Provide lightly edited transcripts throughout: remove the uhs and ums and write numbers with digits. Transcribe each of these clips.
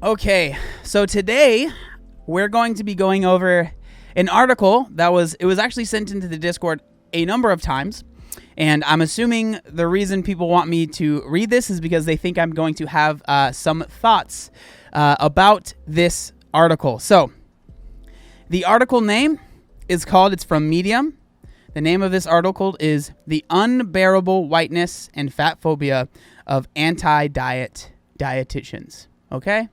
Okay, so today we're going to be going over an article that was actually sent into the Discord a number of times, and I'm assuming the reason people want me to read this is because they think I'm going to have some thoughts about this article. So the article name is called, it's from Medium. The name of this article is The Unbearable Whiteness and Fat Phobia of Anti-Diet Dietitians. Okay?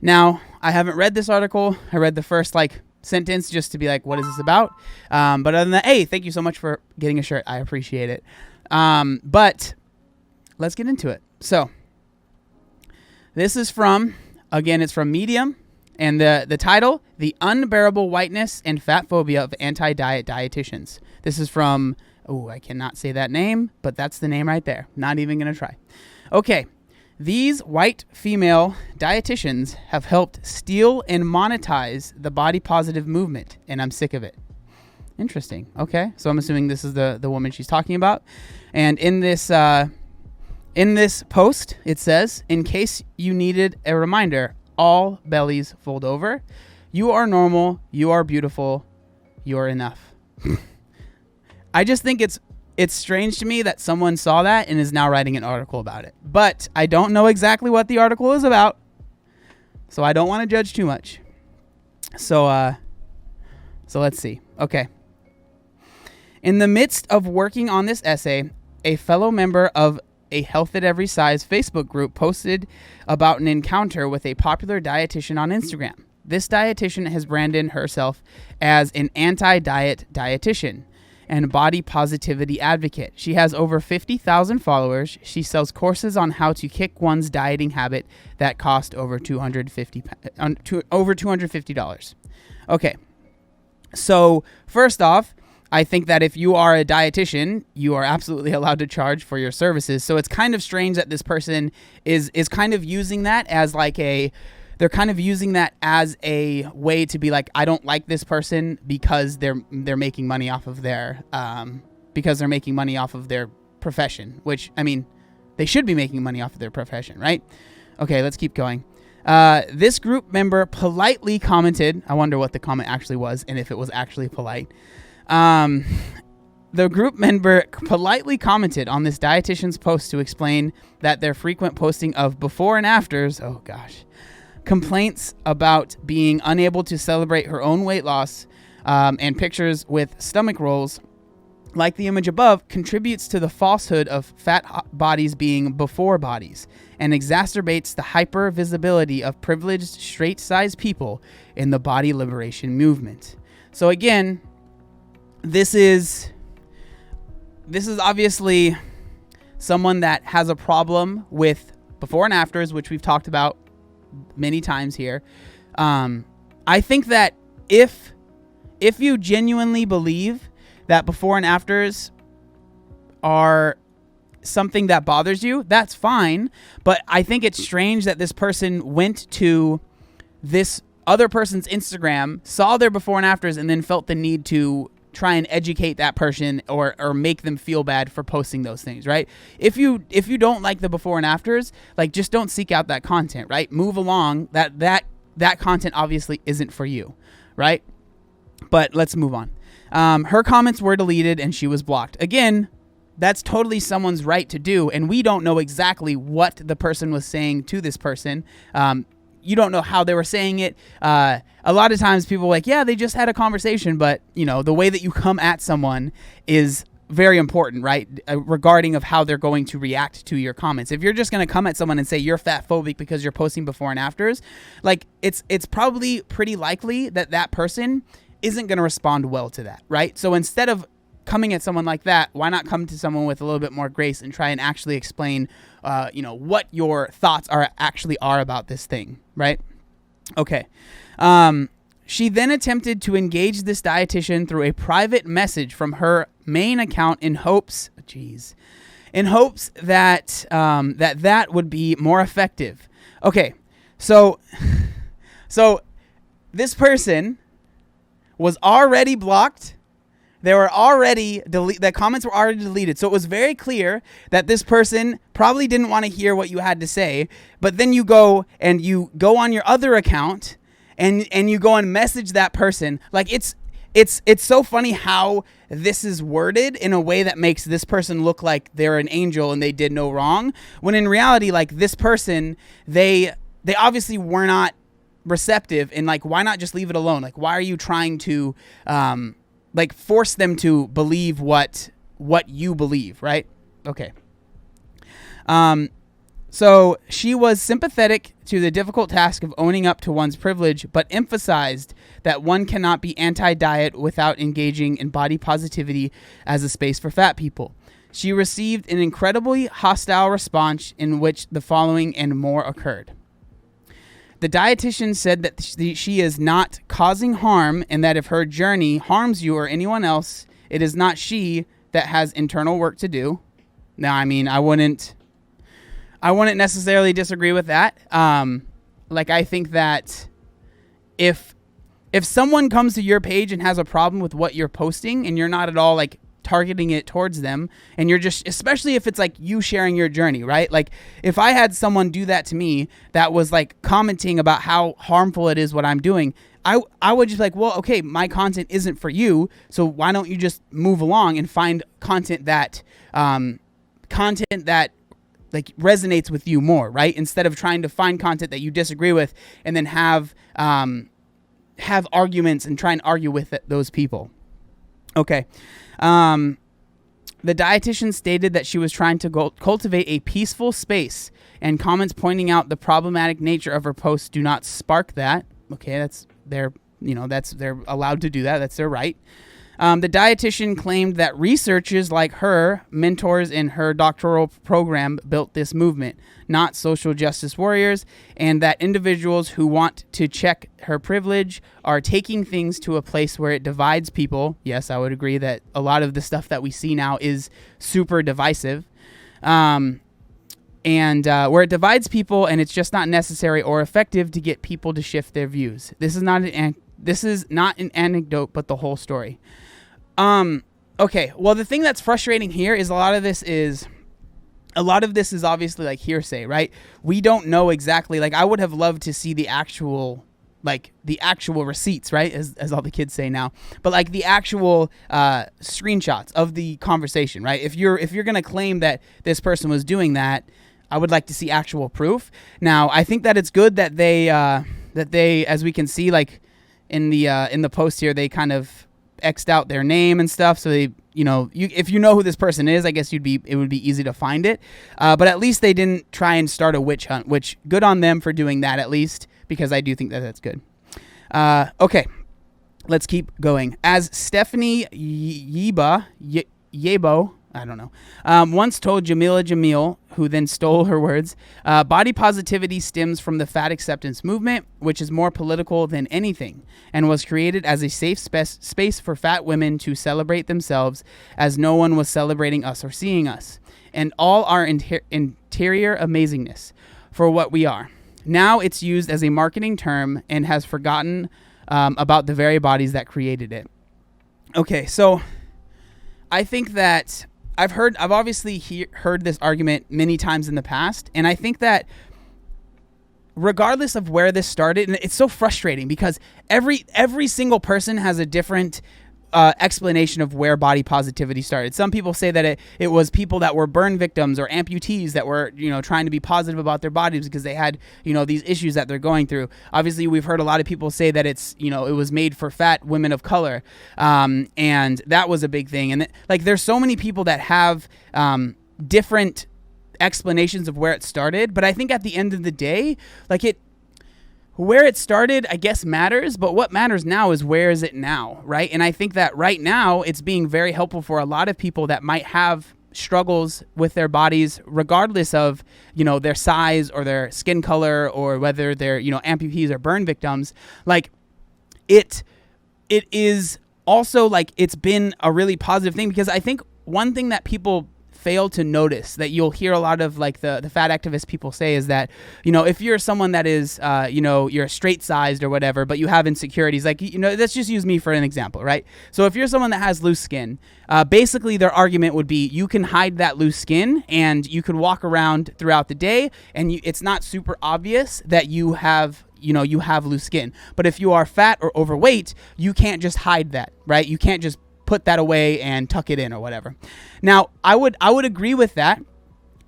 Now, I haven't read this article. I read the first, sentence just to be like, what is this about? But other than that, hey, thank you so much for getting a shirt. I appreciate it. But let's get into it. So, this is from, again, it's from Medium. And the title, The Unbearable Whiteness and Fat Phobia of Anti-Diet Dietitians. This is from, I cannot say that name, but that's the name right there. Not even going to try. Okay. These white female dietitians have helped steal and monetize the body positive movement, and I'm sick of it. Interesting. Okay. So I'm assuming this is the woman she's talking about. And in this post, it says, in case you needed a reminder, all bellies fold over. You are normal. You are beautiful. You're enough. I just think it's strange to me that someone saw that and is now writing an article about it. But I don't know exactly what the article is about, so I don't want to judge too much. So let's see. Okay. In the midst of working on this essay, a fellow member of a Health at Every Size Facebook group posted about an encounter with a popular dietitian on Instagram. This dietitian has branded herself as an anti-diet dietitian and body positivity advocate. She has over 50,000 followers. She sells courses on how to kick one's dieting habit that cost over $250. Okay. So, first off, I think that if you are a dietitian, you are absolutely allowed to charge for your services. So it's kind of strange that this person is kind of using that as they're kind of using that as a way to be like, I don't like this person because they're making money off of their profession, which, I mean, they should be making money off of their profession, right? Okay, let's keep going. This group member politely commented, I wonder what the comment actually was and if it was actually polite. The group member politely commented on this dietitian's post to explain that their frequent posting of before and afters, complaints about being unable to celebrate her own weight loss, and pictures with stomach rolls, like the image above, contributes to the falsehood of fat bodies being before bodies and exacerbates the hyper visibility of privileged straight-sized people in the body liberation movement. So again, This is obviously someone that has a problem with before and afters, which we've talked about many times here. I think that if you genuinely believe that before and afters are something that bothers you, that's fine. But I think it's strange that this person went to this other person's Instagram, saw their before and afters, and then felt the need to try and educate that person or make them feel bad for posting those things, right? If you don't like the before and afters, just don't seek out that content, right? Move along. That content obviously isn't for you, right? But let's move on. Her comments were deleted and she was blocked. Again, that's totally someone's right to do, and we don't know exactly what the person was saying to this person. You don't know how they were saying it. A lot of times people are like, yeah, they just had a conversation, but the way that you come at someone is very important, right? Regarding of how they're going to react to your comments. If you're just going to come at someone and say you're fat phobic because you're posting before and afters, it's probably pretty likely that person isn't going to respond well to that, right? So instead of coming at someone like that, why not come to someone with a little bit more grace and try and actually explain, what your thoughts are about this thing, right? Okay. She then attempted to engage this dietitian through a private message from her main account in hopes that that would be more effective. Okay. So this person was already blocked. the comments were already deleted. So it was very clear that this person probably didn't want to hear what you had to say. But then you go on your other account and you go and message that person. Like it's so funny how this is worded in a way that makes this person look like they're an angel and they did no wrong. When in reality, like this person, they obviously were not receptive, and like, why not just leave it alone? Like, why are you trying to like force them to believe what you believe, right? Okay. So she was sympathetic to the difficult task of owning up to one's privilege, but emphasized that one cannot be anti-diet without engaging in body positivity as a space for fat people. She received an incredibly hostile response in which the following and more occurred. The dietitian said that she is not causing harm, and that if her journey harms you or anyone else, it is not she that has internal work to do. Now, I mean, I wouldn't necessarily disagree with that. Like, I think that if someone comes to your page and has a problem with what you're posting and you're not at all like targeting it towards them, and you're just, especially if it's like you sharing your journey, right? Like if I had someone do that to me that was like commenting about how harmful it is what I'm doing, I would just be like, well, okay, my content isn't for you, so why don't you just move along and find content that like resonates with you more, right? Instead of trying to find content that you disagree with and then have arguments and try and argue with those people. Okay. The dietitian stated that she was trying to cultivate a peaceful space, and comments pointing out the problematic nature of her posts do not spark that. Okay, they're allowed to do that. That's their right. The dietitian claimed that researchers like her, mentors in her doctoral program, built this movement, not social justice warriors, and that individuals who want to check her privilege are taking things to a place where it divides people. Yes, I would agree that a lot of the stuff that we see now is super divisive. And where it divides people, and it's just not necessary or effective to get people to shift their views. This is not an anecdote, but the whole story. Okay. Well, the thing that's frustrating here is a lot of this is obviously like hearsay, right? We don't know exactly. Like, I would have loved to see the actual receipts, right? As all the kids say now, but like the actual screenshots of the conversation, right? If you're gonna claim that this person was doing that, I would like to see actual proof. Now, I think that it's good that they, as we can see, like in the post here, they kind of X'd out their name and stuff. So they, if you know who this person is, I guess it would be easy to find it. But at least they didn't try and start a witch hunt, which good on them for doing that at least, because I do think that that's good. Okay, let's keep going. As Stephanie Yebo, I don't know, once told Jamila Jamil, who then stole her words, body positivity stems from the fat acceptance movement, which is more political than anything, and was created as a safe space for fat women to celebrate themselves, as no one was celebrating us or seeing us, and all our interior amazingness for what we are. Now it's used as a marketing term and has forgotten about the very bodies that created it. Okay, so I think that I've obviously heard this argument many times in the past, and I think that regardless of where this started, and it's so frustrating because every single person has a different explanation of where body positivity started. Some people say that it was people that were burn victims or amputees that were, trying to be positive about their bodies because they had, these issues that they're going through. Obviously, we've heard a lot of people say that it's, it was made for fat women of color. And that was a big thing. And there's so many people that have different explanations of where it started. But I think at the end of the day, where it started, I guess, matters, but what matters now is where is it now, right? And I think that right now it's being very helpful for a lot of people that might have struggles with their bodies, regardless of, their size or their skin color or whether they're, amputees or burn victims. It is also it's been a really positive thing, because I think one thing that people fail to notice that you'll hear a lot of like the fat activist people say is that, if you're someone that is, you're straight sized or whatever, but you have insecurities, like, let's just use me for an example, right? So if you're someone that has loose skin, basically their argument would be you can hide that loose skin and you could walk around throughout the day and it's not super obvious that you have loose skin. But if you are fat or overweight, you can't just hide that, right? You can't just put that away and tuck it in or whatever. Now, I would agree with that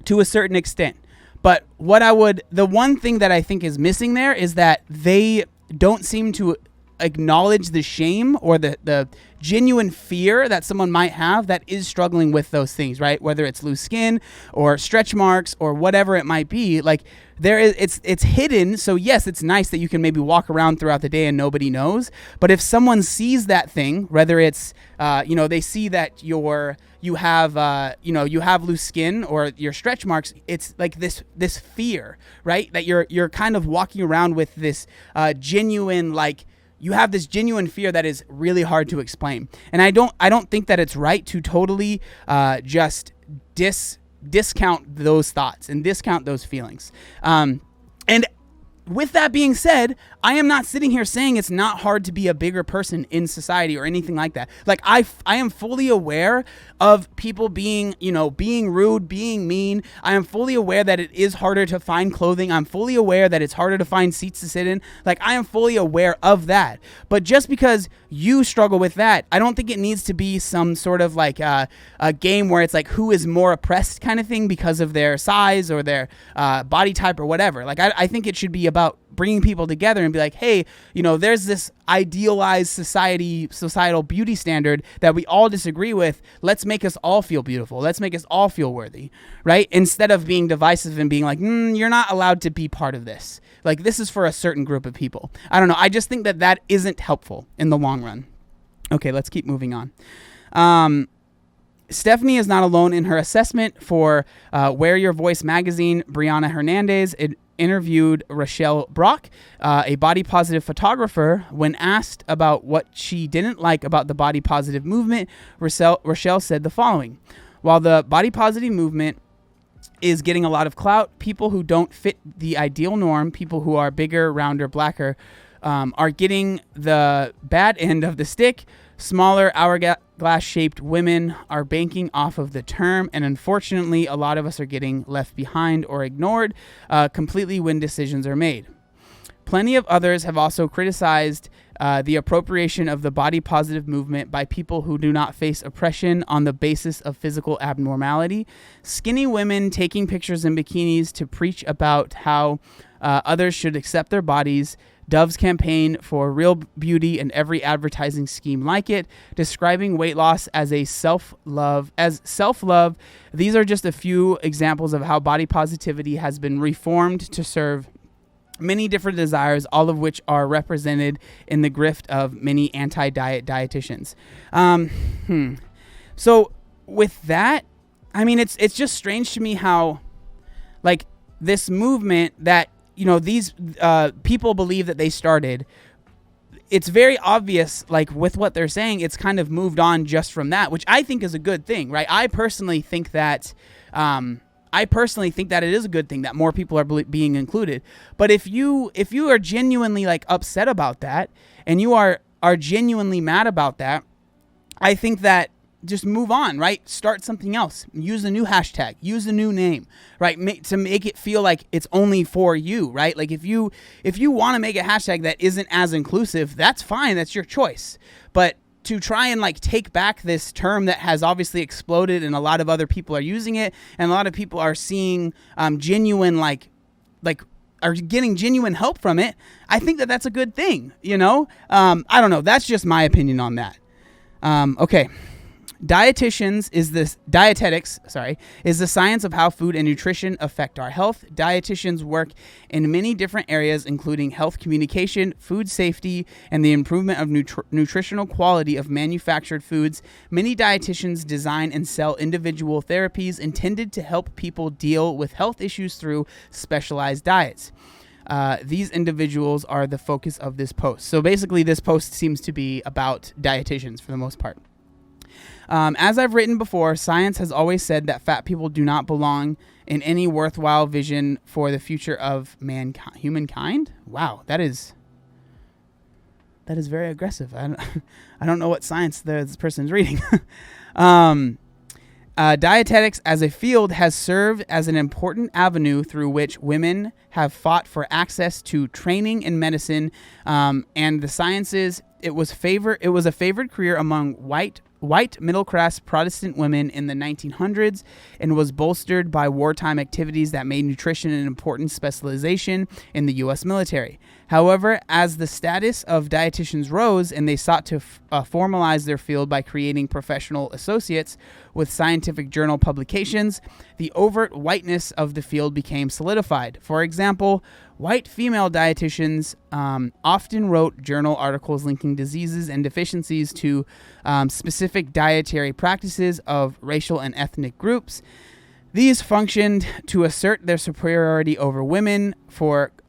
to a certain extent. But the one thing that I think is missing there is that they don't seem to acknowledge the shame or the genuine fear that someone might have that is struggling with those things, right? Whether it's loose skin or stretch marks or whatever it might be, like it's hidden. So yes, it's nice that you can maybe walk around throughout the day and nobody knows. But if someone sees that thing, whether it's they see that you have loose skin or your stretch marks, it's like this fear, right? That you're kind of walking around with this genuine, like, you have this genuine fear that is really hard to explain. And I don't think that it's right to totally just discount those thoughts and discount those feelings. And with that being said, I am not sitting here saying it's not hard to be a bigger person in society or anything like that. Like I am fully aware of people being rude, being mean. I am fully aware that it is harder to find clothing. I'm fully aware that it's harder to find seats to sit in. Like, I am fully aware of that. But just because you struggle with that, I don't think it needs to be some sort of like a game where it's like who is more oppressed kind of thing because of their size or their body type or whatever. Like, I think it should be about bringing people together and be like, hey, there's this idealized societal beauty standard that we all disagree with. Let's make us all feel beautiful. Let's make us all feel worthy, right? Instead of being divisive and being like, you're not allowed to be part of this. Like, this is for a certain group of people. I don't know. I just think that isn't helpful in the long run. Okay, let's keep moving on. Stephanie is not alone in her assessment for Wear Your Voice magazine. Brianna Hernandez interviewed Rochelle Brock, a body positive photographer. When asked about what she didn't like about the body positive movement, Rochelle said the following: while the body positive movement is getting a lot of clout, people who don't fit the ideal norm, people who are bigger, rounder, blacker, are getting the bad end of the stick. Smaller, hourglass-shaped women are banking off of the term, and unfortunately, a lot of us are getting left behind or ignored completely when decisions are made. Plenty of others have also criticized the appropriation of the body positive movement by people who do not face oppression on the basis of physical abnormality. Skinny women taking pictures in bikinis to preach about how others should accept their bodies. Dove's campaign for real beauty and every advertising scheme like it, describing weight loss as self-love. These are just a few examples of how body positivity has been reformed to serve many different desires, all of which are represented in the grift of many anti-diet dietitians. So with that, I mean, it's just strange to me how, like, this movement that, these people believe that they started, it's very obvious, like, with what they're saying, it's kind of moved on just from that, which I think is a good thing, right? I personally think that it is a good thing that more people are being included. But if you are genuinely, like, upset about that, and you are genuinely mad about that, I think that just move on, right? Start something else. Use a new hashtag. Use a new name, right? To make it feel like it's only for you, right? Like, if you want to make a hashtag that isn't as inclusive, that's fine. That's your choice. But to try and, like, take back this term that has obviously exploded and a lot of other people are using it and a lot of people are seeing genuine, are getting genuine help from it, I think that that's a good thing, I don't know. That's just my opinion on that. Okay. Dietetics is the science of how food and nutrition affect our health. Dietitians work in many different areas, including health communication, food safety, and the improvement of nutritional quality of manufactured foods. Many dietitians design and sell individual therapies intended to help people deal with health issues through specialized diets. These individuals are the focus of this post. So basically, this post seems to be about dietitians for the most part. As I've written before, science has always said that fat people do not belong in any worthwhile vision for the future of humankind. Wow, that is very aggressive. I don't know what science this person's reading. Dietetics as a field has served as an important avenue through which women have fought for access to training in medicine and the sciences. It was a favored career among white middle-class Protestant women in the 1900s and was bolstered by wartime activities that made nutrition an important specialization in the U.S. military. However, as the status of dietitians rose and they sought to formalize their field by creating professional associates with scientific journal publications, the overt whiteness of the field became solidified. For example, white female dietitians often wrote journal articles linking diseases and deficiencies to specific dietary practices of racial and ethnic groups. These functioned to assert their superiority over women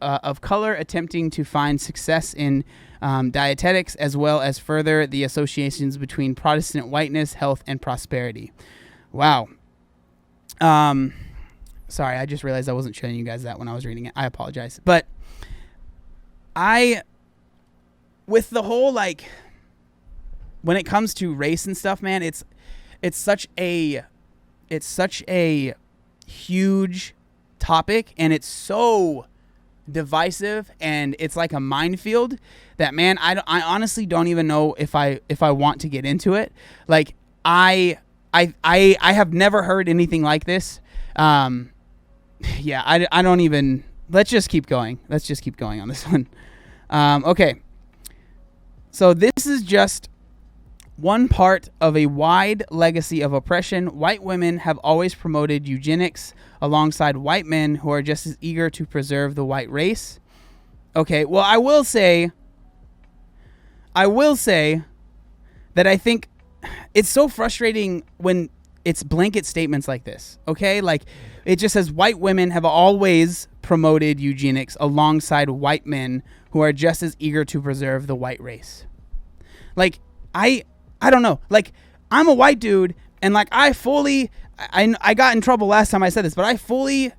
of color attempting to find success in dietetics, as well as further the associations between Protestant whiteness, health, and prosperity. Wow. Sorry, I just realized I wasn't showing you guys that when I was reading it. I apologize. But with the whole, when it comes to race and stuff, man, it's such a huge topic, and it's so divisive, and it's like a minefield that, man, I honestly don't even know if I want to get into it. Like, I have never heard anything like this. Yeah, I don't even. Let's just keep going. Let's just keep going on this one. Okay. So this is just one part of a wide legacy of oppression. White women have always promoted eugenics alongside white men who are just as eager to preserve the white race. Okay, well, I will say that I think it's so frustrating when it's blanket statements like this, okay? Like, it just says white women have always promoted eugenics alongside white men who are just as eager to preserve the white race. Like, I don't know. Like, I'm a white dude, and like I got in trouble last time I said this, but I fully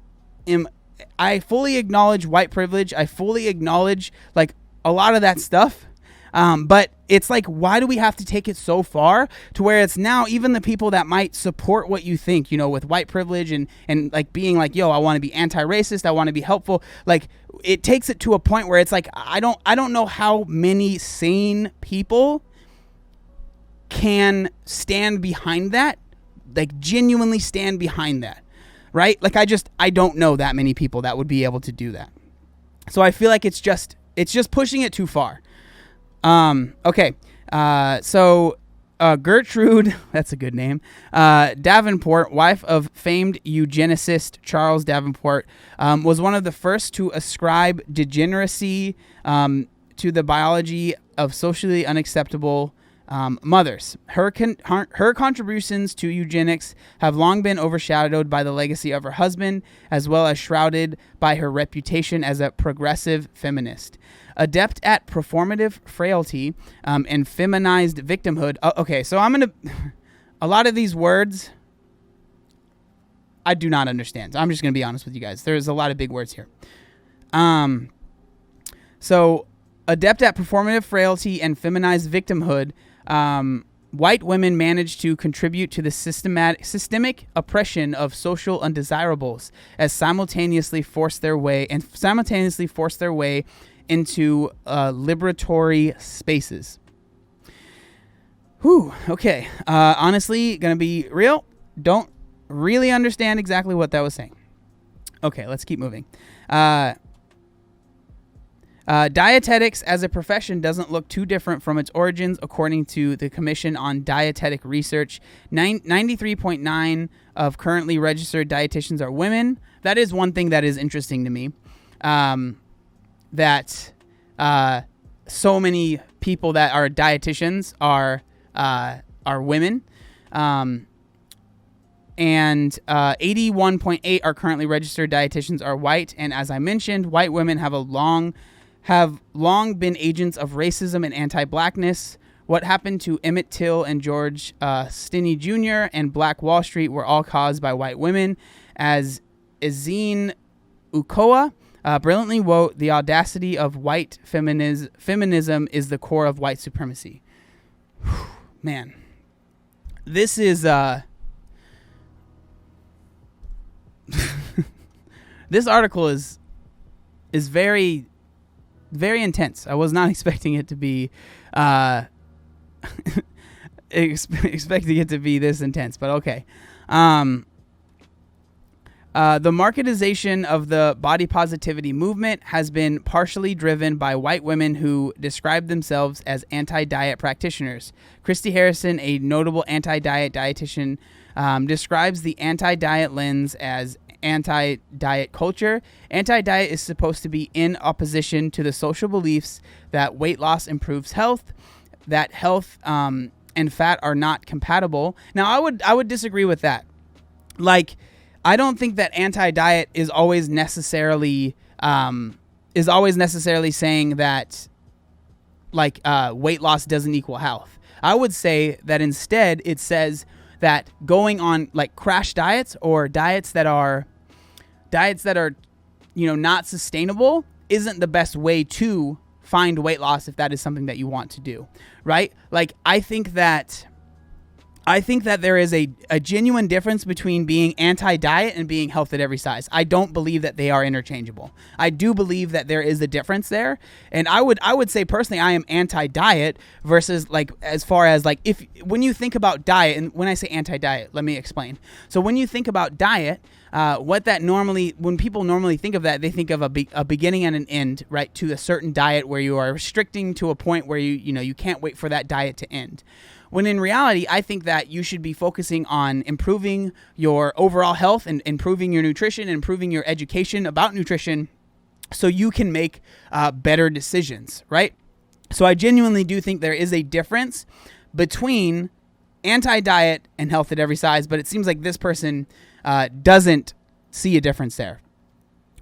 acknowledge white privilege. I fully acknowledge like a lot of that stuff. But it's like, why do we have to take it so far to where it's now even the people that might support what you think, with white privilege and like being like, yo, I want to be anti-racist, I want to be helpful. Like, it takes it to a point where it's like, I don't know how many sane people can stand behind that, like genuinely stand behind that, right? Like, I don't know that many people that would be able to do that. So I feel like it's just pushing it too far. Okay. So Gertrude, that's a good name, Davenport, wife of famed eugenicist Charles Davenport, was one of the first to ascribe degeneracy to the biology of socially unacceptable mothers. Her contributions to eugenics have long been overshadowed by the legacy of her husband, as well as shrouded by her reputation as a progressive feminist. Adept at performative frailty and feminized victimhood. Okay, so I'm going to... A lot of these words I do not understand. So I'm just going to be honest with you guys. There's a lot of big words here. So, adept at performative frailty and feminized victimhood, white women managed to contribute to the systemic oppression of social undesirables as simultaneously force their way into liberatory spaces. Whew, okay. Honestly, gonna be real, don't really understand exactly what that was saying. Okay, let's keep moving. Dietetics as a profession doesn't look too different from its origins, according to the Commission on Dietetic Research. 93.9% of currently registered dietitians are women. That is one thing that is interesting to me. That so many people that are dietitians are women. And 81.8% are currently registered dietitians are white. And as I mentioned, white women have long been agents of racism and anti-blackness, What happened to Emmett Till and George Stinney Jr. and Black Wall Street were all caused by white women, as Ezine Ukoa brilliantly wrote, the audacity of white feminism is the core of white supremacy. Whew, man, this is this article is very, very intense. I was not expecting it to be expecting it to be this intense, but okay. The marketization of the body positivity movement has been partially driven by white women who describe themselves as anti-diet practitioners. Christy Harrison, a notable anti-diet dietitian, describes the anti-diet lens as anti-diet culture. Anti-diet is supposed to be in opposition to the social beliefs that weight loss improves health, that health and fat are not compatible. Now, I would disagree with that. Like, I don't think that anti-diet is always necessarily saying that like weight loss doesn't equal health. I would say that instead it says that going on like crash diets or diets that are not sustainable isn't the best way to find weight loss if that is something that you want to do, right? Like I think that there is a genuine difference between being anti-diet and being health at every size. I don't believe that they are interchangeable. I do believe that there is a difference there. And I would say personally, I am anti-diet versus like, as far as like, when you think about diet, and when I say anti-diet, let me explain. So when you think about diet, when people normally think of that, they think of a beginning and an end, right? To a certain diet where you are restricting to a point where you can't wait for that diet to end. When in reality, I think that you should be focusing on improving your overall health and improving your nutrition, improving your education about nutrition so you can make better decisions, right? So I genuinely do think there is a difference between anti-diet and health at every size, but it seems like this person doesn't see a difference there.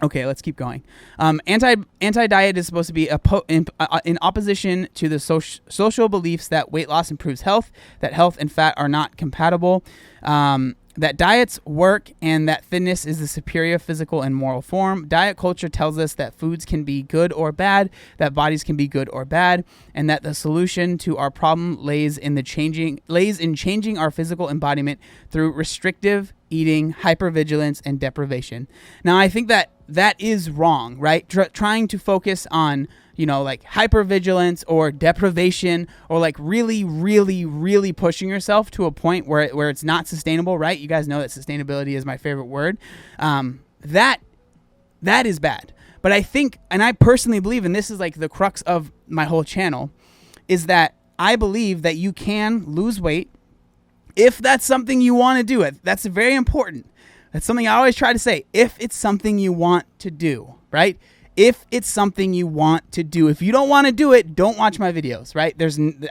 Okay, let's keep going. Anti-diet is supposed to be in opposition to the social beliefs that weight loss improves health, that health and fat are not compatible, that diets work, and that fitness is the superior physical and moral form. Diet culture tells us that foods can be good or bad, that bodies can be good or bad, and that the solution to our problem lays in changing our physical embodiment through restrictive eating, hypervigilance, and deprivation. Now, I think that is wrong, right? Trying to focus on, like hypervigilance or deprivation or like really, really, really pushing yourself to a point where it's not sustainable, right? You guys know that sustainability is my favorite word. That is bad. But I think, and I personally believe, and this is like the crux of my whole channel, is that I believe that you can lose weight if that's something you want to do. That's very important. That's something I always try to say. If it's something you want to do, right? If it's something you want to do. If you don't want to do it, don't watch my videos, right?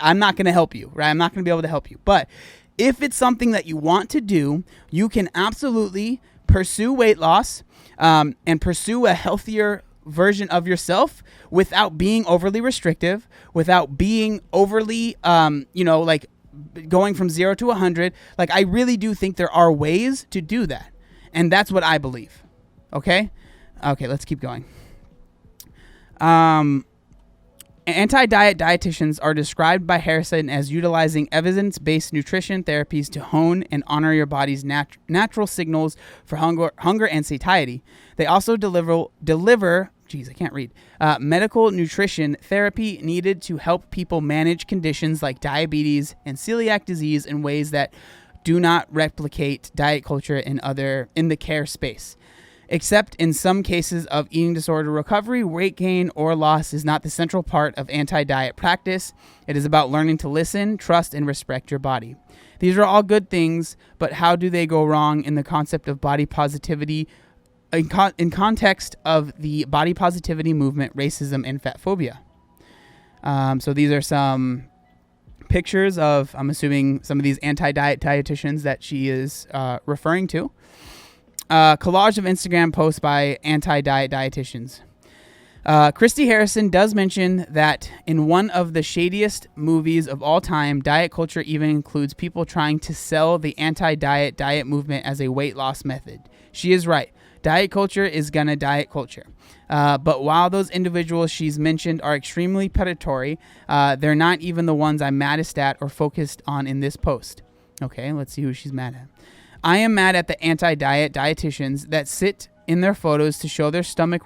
I'm not going to help you, right? I'm not going to be able to help you. But if it's something that you want to do, you can absolutely pursue weight loss and pursue a healthier version of yourself without being overly restrictive, without being overly, like going from 0 to 100. Like, I really do think there are ways to do that. And that's what I believe. Okay, let's keep going. Anti-diet dietitians are described by Harrison as utilizing evidence-based nutrition therapies to hone and honor your body's natural signals for hunger and satiety. They also deliver medical nutrition therapy needed to help people manage conditions like diabetes and celiac disease in ways that do not replicate diet culture in the care space. Except in some cases of eating disorder recovery, weight gain or loss is not the central part of anti-diet practice. It is about learning to listen, trust, and respect your body. These are all good things, but how do they go wrong in the concept of body positivity, in context of the body positivity movement, racism, and fat phobia? So these are some pictures of, I'm assuming, some of these anti-diet dietitians that she is referring to. Collage of Instagram posts by anti-diet dietitians. Christy Harrison does mention that in one of the shadiest movies of all time, diet culture even includes people trying to sell the anti-diet diet movement as a weight loss method. She is right. Diet culture is gonna diet culture. But while those individuals she's mentioned are extremely predatory, they're not even the ones I'm maddest at or focused on in this post. Okay, let's see who she's mad at. I am mad at the anti-diet dietitians that sit in their photos to show their stomach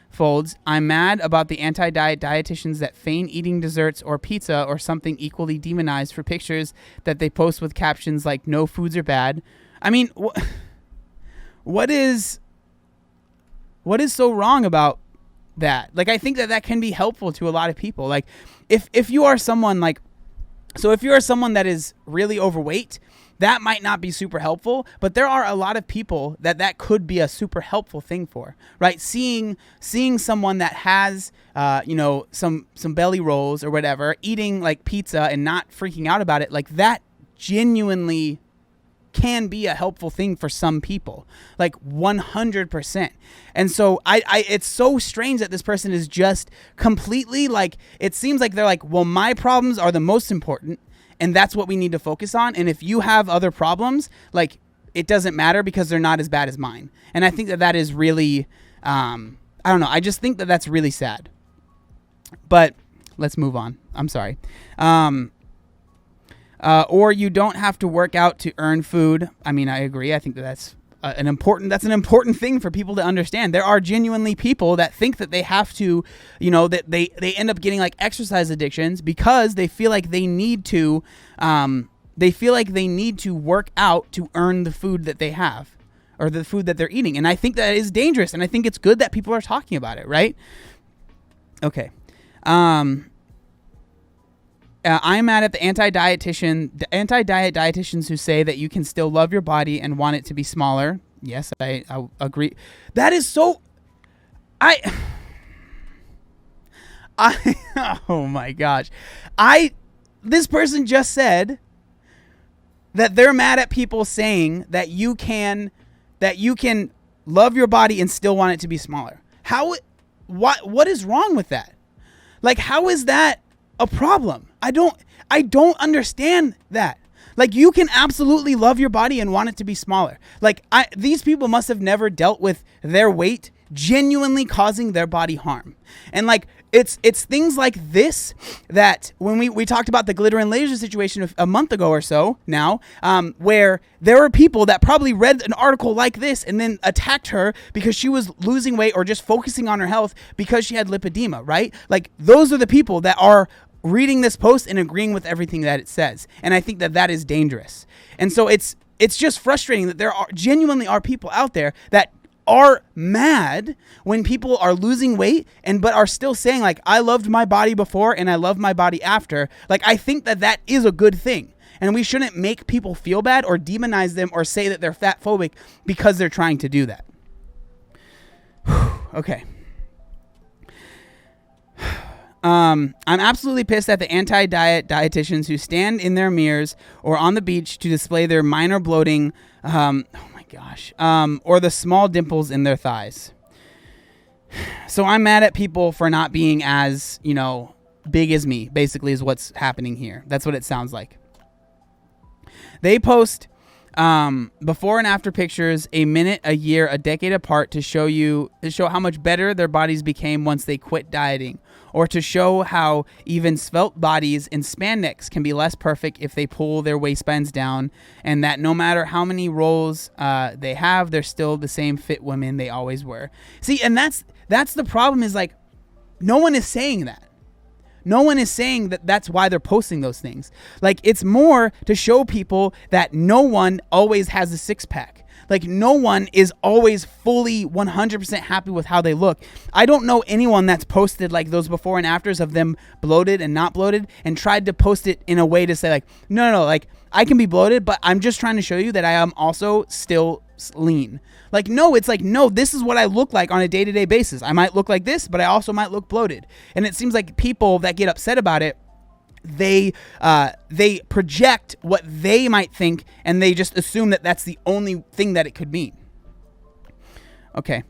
folds. I'm mad about the anti-diet dietitians that feign eating desserts or pizza or something equally demonized for pictures that they post with captions like "no foods are bad." I mean, what is so wrong about that? Like, I think that can be helpful to a lot of people. Like, if you are someone like, so if you're someone that is really overweight, that might not be super helpful, but there are a lot of people that could be a super helpful thing for, right? Seeing someone that has, some belly rolls or whatever, eating like pizza and not freaking out about it, like that genuinely can be a helpful thing for some people, like 100%. And so it's so strange that this person is just completely like, it seems like they're like, well, my problems are the most important, and that's what we need to focus on. And if you have other problems, like, it doesn't matter because they're not as bad as mine. And I think that is really, I don't know. I just think that that's really sad. But let's move on. I'm sorry. Or you don't have to work out to earn food. I mean, I agree. I think that's an important thing for people to understand. There are genuinely people that think that they have to, that they end up getting like exercise addictions because they feel like they need to, work out to earn the food that they have or the food that they're eating. And I think that is dangerous. And I think it's good that people are talking about it. Right. Okay. I'm mad at the anti-diet dietitians who say that you can still love your body and want it to be smaller. Yes, I agree. That is so... oh my gosh. This person just said that they're mad at people saying that you can love your body and still want it to be smaller. What is wrong with that? Like, how is that a problem? I don't understand that. Like, you can absolutely love your body and want it to be smaller. Like, these people must have never dealt with their weight genuinely causing their body harm. And like, it's things like this that when we talked about the glitter and laser situation a month ago or so now, where there were people that probably read an article like this and then attacked her because she was losing weight or just focusing on her health because she had lipedema, right? Like, those are the people that are reading this post and agreeing with everything that it says. And I think that is dangerous. And so it's just frustrating that there genuinely are people out there that are mad when people are losing weight but are still saying like, I loved my body before and I love my body after. Like, I think that is a good thing. And we shouldn't make people feel bad or demonize them or say that they're fat phobic because they're trying to do that. Okay. I'm absolutely pissed at the anti-diet dietitians who stand in their mirrors or on the beach to display their minor bloating, or the small dimples in their thighs. So I'm mad at people for not being as, big as me, basically, is what's happening here. That's what it sounds like. They post before and after pictures a minute, a year, a decade apart to show how much better their bodies became once they quit dieting, or to show how even svelte bodies in spandex can be less perfect if they pull their waistbands down, and that no matter how many rolls they have, they're still the same fit women they always were. See, and that's the problem, is like, no one is saying that. No one is saying that that's why they're posting those things. Like, it's more to show people that no one always has a six-pack. Like, no one is always fully 100% happy with how they look. I don't know anyone that's posted like those before and afters of them bloated and not bloated and tried to post it in a way to say like, no, like, I can be bloated, but I'm just trying to show you that I am also still lean. Like, no, it's like, no, this is what I look like on a day-to-day basis. I might look like this, but I also might look bloated. And it seems like people that get upset about it, they project what they might think, and they just assume that that's the only thing that it could mean. Okay.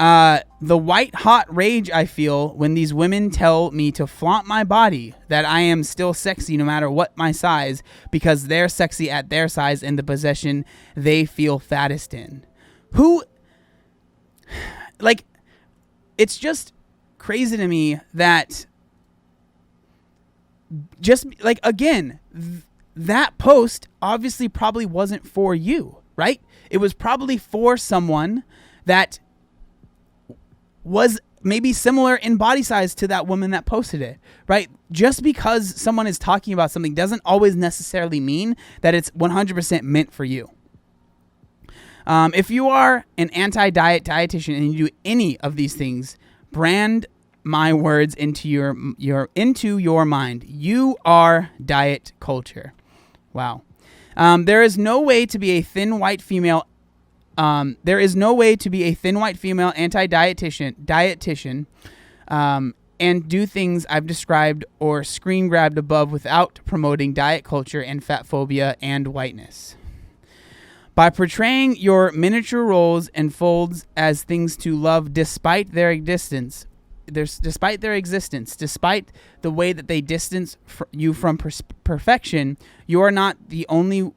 The white hot rage I feel when these women tell me to flaunt my body, that I am still sexy no matter what my size, because they're sexy at their size and the possession they feel fattest in. Who, like, it's just crazy to me that just, like, again, that post obviously probably wasn't for you, right? It was probably for someone that was maybe similar in body size to that woman that posted it, right? Just because someone is talking about something doesn't always necessarily mean that it's 100% meant for you. If you are an anti-diet dietitian and you do any of these things, brand my words into your mind. You are diet culture. Wow. There is no way to be a thin white female. There is no way to be a thin white female dietitian, and do things I've described or screen grabbed above without promoting diet culture and fat phobia and whiteness. By portraying your miniature rolls and folds as things to love despite their existence, despite the way that they distance you from perfection, you are not only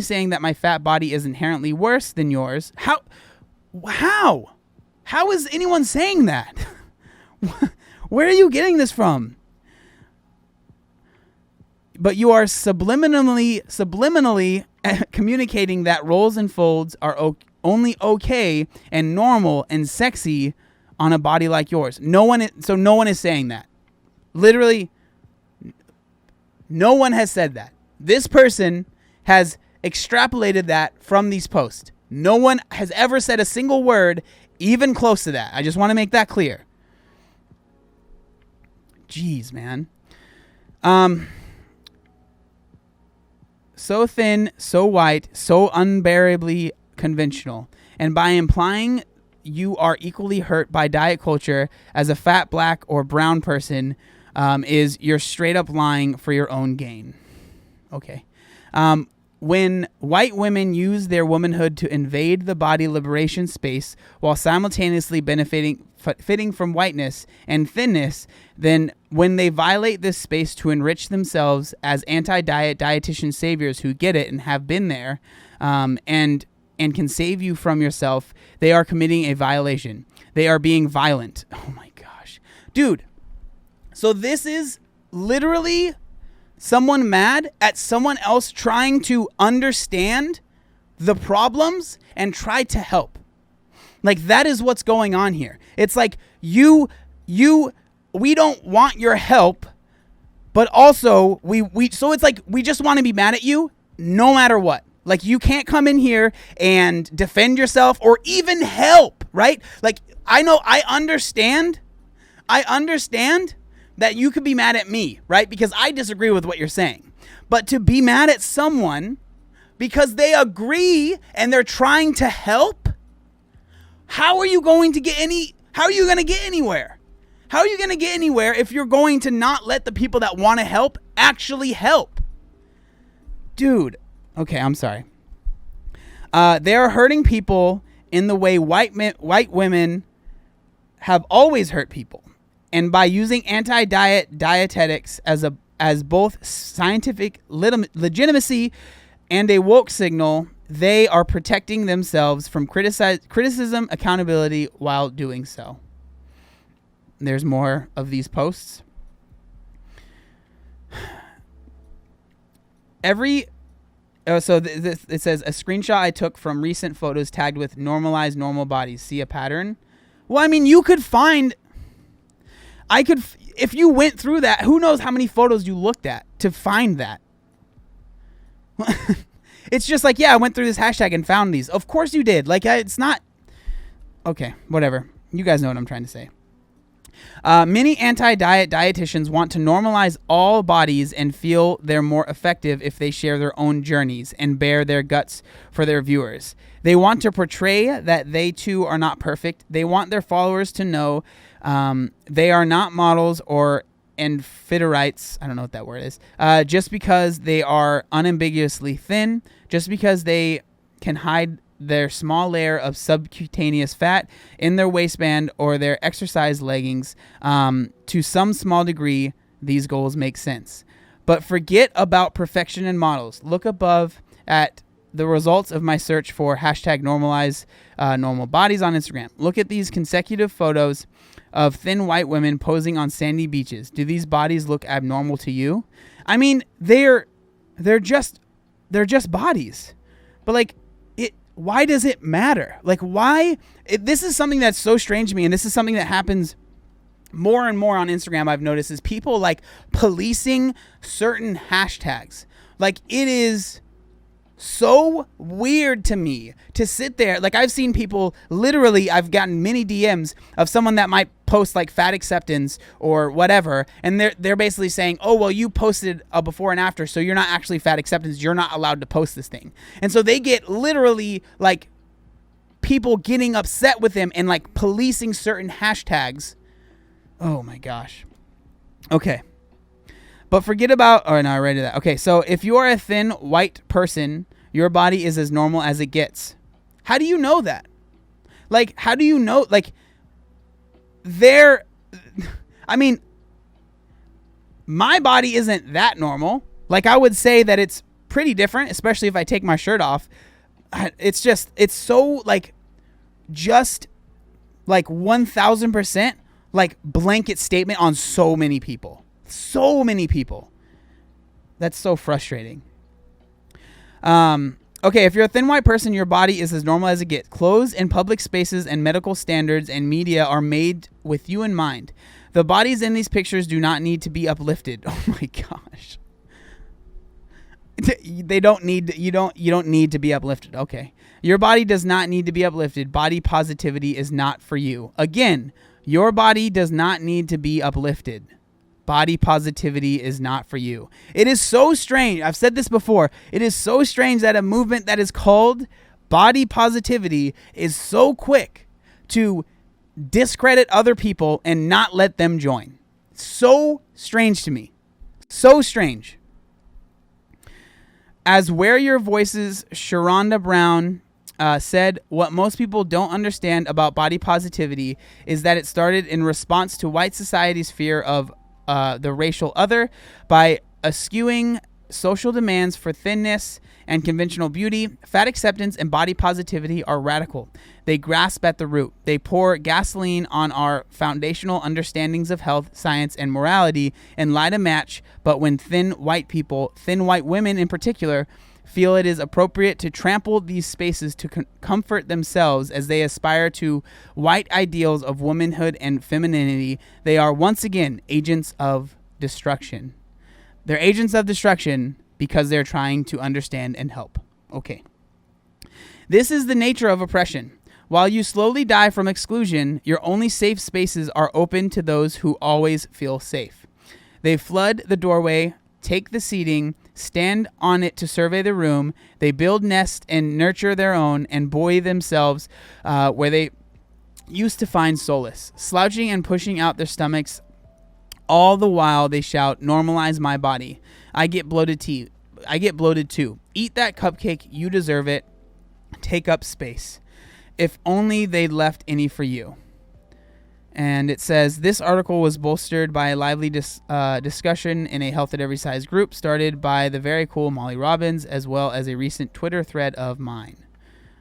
saying that my fat body is inherently worse than yours. How is anyone saying that? Where are you getting this from? But you are subliminally communicating that rolls and folds are only okay and normal and sexy on a body like yours. No one is saying that. Literally, no one has said that. This person has extrapolated that from these posts. No one has ever said a single word even close to that. I just want to make that clear. Jeez, man. So thin, so white, so unbearably conventional. And by implying you are equally hurt by diet culture as a fat black or brown person, you're straight up lying for your own gain. Okay. When white women use their womanhood to invade the body liberation space while simultaneously benefiting from whiteness and thinness, then when they violate this space to enrich themselves as anti-diet dietitian saviors who get it and have been there, and can save you from yourself, they are committing a violation. They are being violent. Oh my gosh. Dude, so this is literally someone mad at someone else trying to understand the problems and try to help. Like, that is what's going on here. It's like we don't want your help, but also so it's like we just want to be mad at you no matter what. Like, you can't come in here and defend yourself or even help, right? Like, I understand that you could be mad at me, right? Because I disagree with what you're saying. But to be mad at someone because they agree and they're trying to help, how are you going to get anywhere? How are you going to get anywhere if you're going to not let the people that want to help actually help? Dude, okay, I'm sorry. They are hurting people in the way white women have always hurt people. And by using anti-diet dietetics as both scientific legitimacy and a woke signal, they are protecting themselves from criticism, accountability while doing so. There's more of these posts. It says a screenshot I took from recent photos tagged with normalized normal bodies. See a pattern? Well, I mean, you could find... if you went through that, who knows how many photos you looked at to find that. It's just like, yeah, I went through this hashtag and found these. Of course you did. Like, it's not... Okay, whatever. You guys know what I'm trying to say. Many anti-diet dietitians want to normalize all bodies and feel they're more effective if they share their own journeys and bare their guts for their viewers. They want to portray that they too are not perfect. They want their followers to know they are not models or Amphitryites, I don't know what that word is, just because they are unambiguously thin, just because they can hide their small layer of subcutaneous fat in their waistband or their exercise leggings. To some small degree, these goals make sense. But forget about perfection and models. Look above at the results of my search for hashtag normalize normal bodies on Instagram. Look at these consecutive photos of thin white women posing on sandy beaches. Do these bodies look abnormal to you? I mean, they're just bodies. But like, why does it matter? Like, why? This is something that's so strange to me, and this is something that happens more and more on Instagram. I've noticed is people like policing certain hashtags. Like, it is so weird to me to sit there. Like, I've seen people, literally, I've gotten many DMs of someone that might post like fat acceptance or whatever, and they're basically saying, oh, well, you posted a before and after, so you're not actually fat acceptance, you're not allowed to post this thing. And so they get literally like people getting upset with them and like policing certain hashtags. Oh my gosh. Okay. But forget about, oh no, I read that. Okay, so if you are a thin white person, your body is as normal as it gets. How do you know that? Like, how do you know, like, I mean, my body isn't that normal. Like, I would say that it's pretty different, especially if I take my shirt off. It's just, it's so like, just like 1000% like blanket statement on so many people. So many people. That's so frustrating. Okay, if you're a thin white person, your body is as normal as it gets. Clothes in public spaces and medical standards and media are made with you in mind. The bodies in these pictures do not need to be uplifted. Oh my gosh. They don't need, you don't need to be uplifted. Okay. Your body does not need to be uplifted. Body positivity is not for you. Again, your body does not need to be uplifted. Body positivity is not for you. It is so strange. I've said this before. It is so strange that a movement that is called body positivity is so quick to discredit other people and not let them join. So strange to me. So strange. As Wear Your Voices, Sharonda Brown said, what most people don't understand about body positivity is that it started in response to white society's fear of the racial other by eschewing social demands for thinness and conventional beauty. Fat acceptance and body positivity are radical. They grasp at the root. They pour gasoline on our foundational understandings of health, science, and morality and light a match. But when thin white people, thin white women in particular, feel it is appropriate to trample these spaces to comfort themselves as they aspire to white ideals of womanhood and femininity, they are once again agents of destruction. They're agents of destruction because they're trying to understand and help. Okay. This is the nature of oppression. While you slowly die from exclusion, your only safe spaces are open to those who always feel safe. They flood the doorway, take the seating, stand on it to survey the room. They build nests and nurture their own and buoy themselves where they used to find solace, slouching and pushing out their stomachs. All the while they shout, normalize my body. I get bloated too. Eat that cupcake. You deserve it. Take up space. If only they'd left any for you. And it says, this article was bolstered by a lively discussion in a Health at Every Size group started by the very cool Molly Robbins, as well as a recent Twitter thread of mine.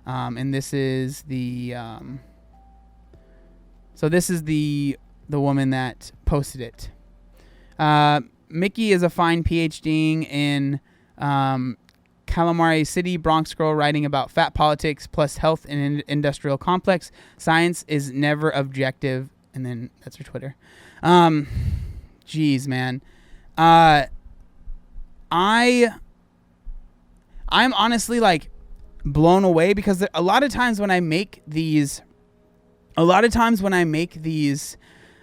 And this is the... so this is the woman that posted it. Mickey is a fine PhD in Calamari City, Bronx girl writing about fat politics plus health and industrial complex. Science is never objective. And then that's her Twitter. Geez, man. I'm honestly like blown away because a lot of times when I make these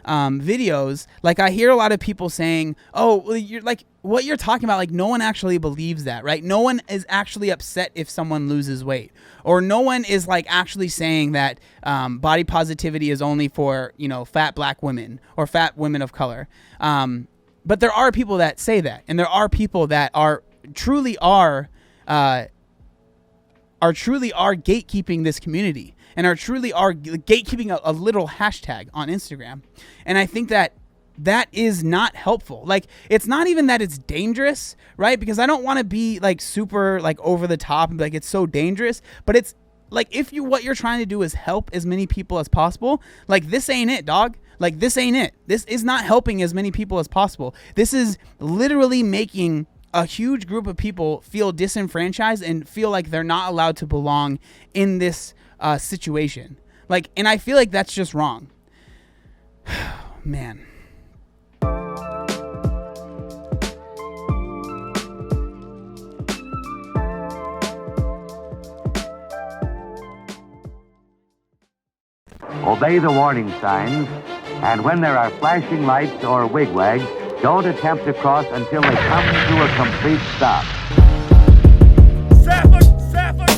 videos, like I hear a lot of people saying, oh, well, you're like, what you're talking about, like no one actually believes that, right? No one is actually upset if someone loses weight, or no one is like actually saying that body positivity is only for, you know, fat black women or fat women of color. But there are people that say that, and there are people that are truly are truly are gatekeeping this community and are truly are gatekeeping a little hashtag on Instagram. And I think that is not helpful. Like, it's not even that it's dangerous, right? Because I don't want to be like super like over the top and be like, it's so dangerous, but it's like, if what you're trying to do is help as many people as possible, like, this ain't it, dog. Like, this ain't it. This is not helping as many people as possible. This is literally making a huge group of people feel disenfranchised and feel like they're not allowed to belong in this situation. Like, and I feel like that's just wrong. Man. Obey the warning signs, and when there are flashing lights or wigwags, don't attempt to cross until they come to a complete stop. Sapper!